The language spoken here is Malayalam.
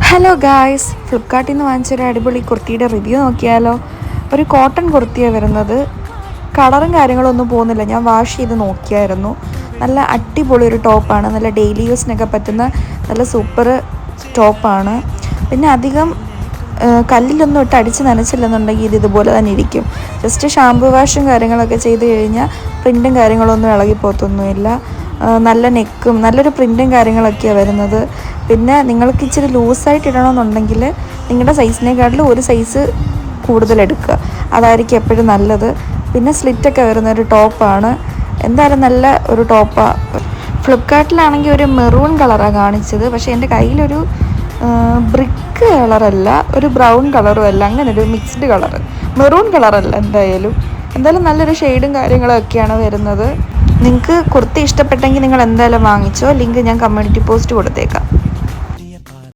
ഹലോ ഗായ്സ്, ഫ്ലിപ്കാർട്ടിൽ നിന്ന് വാങ്ങിച്ചൊരു അടിപൊളി കുർത്തിയുടെ റിവ്യൂ നോക്കിയാലോ. ഒരു കോട്ടൺ കുർത്തിയാണ് വരുന്നത്. കളറും കാര്യങ്ങളൊന്നും പോകുന്നില്ല, ഞാൻ വാഷ് ചെയ്ത് നോക്കിയായിരുന്നു. നല്ല അടിപൊളി ഒരു ടോപ്പാണ്, നല്ല ഡെയിലി യൂസിനൊക്കെ പറ്റുന്ന നല്ല സൂപ്പർ ടോപ്പാണ്. പിന്നെ അധികം കല്ലിലൊന്നും ഇട്ട് അടിച്ച് നനച്ചില്ലെന്നുണ്ടെങ്കിൽ ഇത് ഇതുപോലെ തന്നെ ഇരിക്കും. ജസ്റ്റ് ഷാമ്പു വാഷും കാര്യങ്ങളൊക്കെ ചെയ്ത് കഴിഞ്ഞാൽ പ്രിൻറ്റും കാര്യങ്ങളൊന്നും ഇളകിപ്പോത്തൊന്നുമില്ല. നല്ല നെക്കും നല്ലൊരു പ്രിൻറ്റും കാര്യങ്ങളൊക്കെയാണ് വരുന്നത്. പിന്നെ നിങ്ങൾക്ക് ഇച്ചിരി ലൂസായിട്ട് ഇടണമെന്നുണ്ടെങ്കിൽ നിങ്ങളുടെ സൈസിനെക്കാട്ടിലും ഒരു സൈസ് കൂടുതലെടുക്കുക, അതായിരിക്കും എപ്പോഴും നല്ലത്. പിന്നെ സ്ലിറ്റൊക്കെ വരുന്നൊരു ടോപ്പാണ്, എന്തായാലും നല്ല ഒരു ടോപ്പാണ്. ഫ്ലിപ്കാർട്ടിലാണെങ്കിൽ ഒരു മെറൂൺ കളറാണ് കാണിച്ചത്, പക്ഷേ എൻ്റെ കയ്യിലൊരു ബ്രിക്ക് കളറല്ല, ഒരു ബ്രൗൺ കളറും അല്ല, അങ്ങനെ ഒരു മിക്സ്ഡ് കളറ്, മെറൂൺ കളറല്ല. എന്തായാലും നല്ലൊരു ഷെയ്ഡും കാര്യങ്ങളും ഒക്കെയാണ് വരുന്നത്. നിങ്ങൾക്ക് കുർത്തി ഇഷ്ടപ്പെട്ടെങ്കിൽ നിങ്ങൾ എന്തായാലും വാങ്ങിച്ചോ. ലിങ്ക് ഞാൻ കമ്മ്യൂണിറ്റി പോസ്റ്റ് കൊടുത്തേക്കാം.